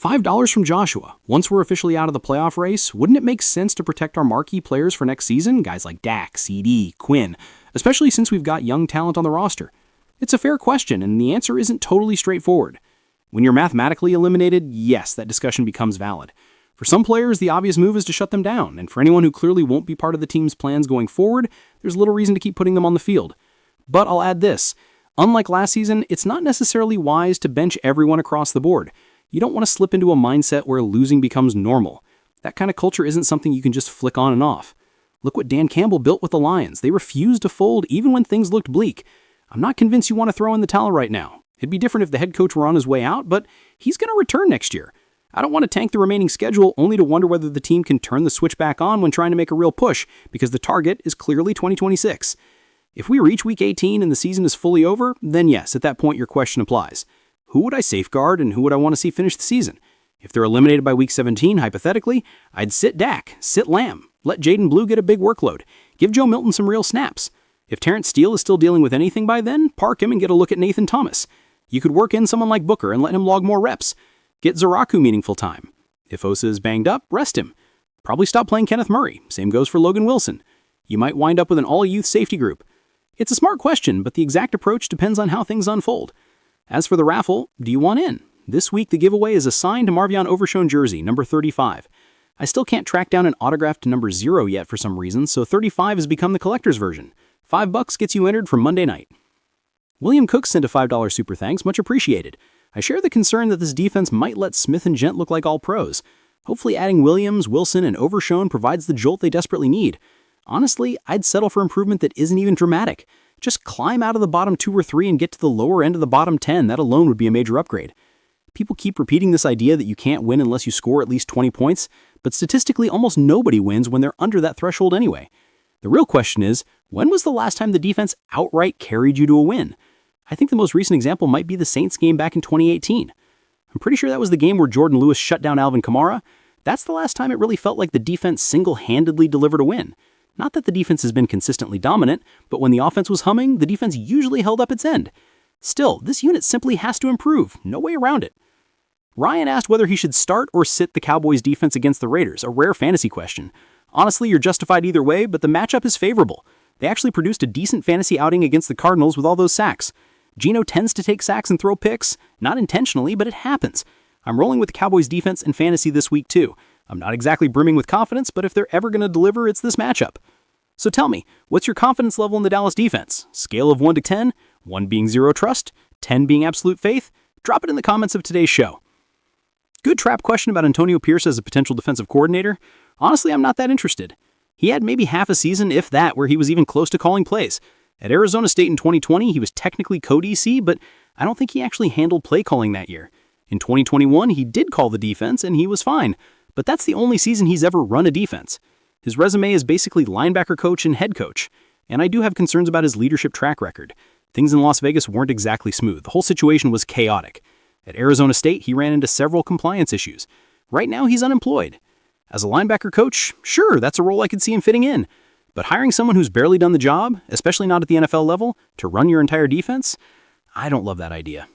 $5 from Joshua. Once we're officially out of the playoff race, wouldn't it make sense to protect our marquee players for next season? Guys like Dak, CD, Quinn, especially since we've got young talent on the roster. It's a fair question, and the answer isn't totally straightforward. When you're mathematically eliminated, yes, that discussion becomes valid. For some players, the obvious move is to shut them down, and for anyone who clearly won't be part of the team's plans going forward, there's little reason to keep putting them on the field. But I'll add this. Unlike last season, it's not necessarily wise to bench everyone across the board. You don't want to slip into a mindset where losing becomes normal. That kind of culture isn't something you can just flick on and off. Look what Dan Campbell built with the Lions. They refused to fold even when things looked bleak. I'm not convinced you want to throw in the towel right now. It'd be different if the head coach were on his way out, but he's going to return next year. I don't want to tank the remaining schedule only to wonder whether the team can turn the switch back on when trying to make a real push, because the target is clearly 2026. If we reach Week 18 and the season is fully over, then yes, at that point your question applies. Who would I safeguard and who would I want to see finish the season? If they're eliminated by Week 17, hypothetically, I'd sit Dak, sit Lamb, let Jaden Blue get a big workload, give Joe Milton some real snaps. If Terrence Steele is still dealing with anything by then, park him and get a look at Nathan Thomas. You could work in someone like Booker and let him log more reps. Get Zaraku meaningful time. If Osa is banged up, rest him. Probably stop playing Kenneth Murray. Same goes for Logan Wilson. You might wind up with an all-youth safety group. It's a smart question, but the exact approach depends on how things unfold. As for the raffle, do you want in? This week, the giveaway is a signed Marvion Overshone jersey, number 35. I still can't track down an autographed number 0 yet for some reason, so 35 has become the collector's version. $5 gets you entered for Monday night. William Cook sent a $5 super thanks, much appreciated. I share the concern that this defense might let Smith and Gent look like all pros. Hopefully adding Williams, Wilson, and Overshone provides the jolt they desperately need. Honestly, I'd settle for improvement that isn't even dramatic. Just climb out of the bottom 2 or 3 and get to the lower end of the bottom 10. That alone would be a major upgrade. People keep repeating this idea that you can't win unless you score at least 20 points, but statistically almost nobody wins when they're under that threshold anyway. The real question is, when was the last time the defense outright carried you to a win? I think the most recent example might be the Saints game back in 2018. I'm pretty sure that was the game where Jordan Lewis shut down Alvin Kamara. That's the last time it really felt like the defense single-handedly delivered a win. Not that the defense has been consistently dominant, but when the offense was humming, the defense usually held up its end. Still, this unit simply has to improve. No way around it. Ryan asked whether he should start or sit the Cowboys defense against the Raiders, a rare fantasy question. Honestly, you're justified either way, but the matchup is favorable. They actually produced a decent fantasy outing against the Cardinals with all those sacks. Geno tends to take sacks and throw picks, not intentionally, but it happens. I'm rolling with the Cowboys defense and fantasy this week too. I'm not exactly brimming with confidence, but if they're ever going to deliver, it's this matchup. So tell me, what's your confidence level in the Dallas defense? Scale of 1 to 10, 1 being zero trust, 10 being absolute faith? Drop it in the comments of today's show. Good trap question about Antonio Pierce as a potential defensive coordinator. Honestly, I'm not that interested. He had maybe half a season, if that, where he was even close to calling plays. At Arizona State in 2020, he was technically co-DC, but I don't think he actually handled play calling that year. In 2021, he did call the defense, and he was fine. But that's the only season he's ever run a defense. His resume is basically linebacker coach and head coach. And I do have concerns about his leadership track record. Things in Las Vegas weren't exactly smooth. The whole situation was chaotic. At Arizona State, he ran into several compliance issues. Right now, he's unemployed. As a linebacker coach, sure, that's a role I could see him fitting in. But hiring someone who's barely done the job, especially not at the NFL level, to run your entire defense, I don't love that idea.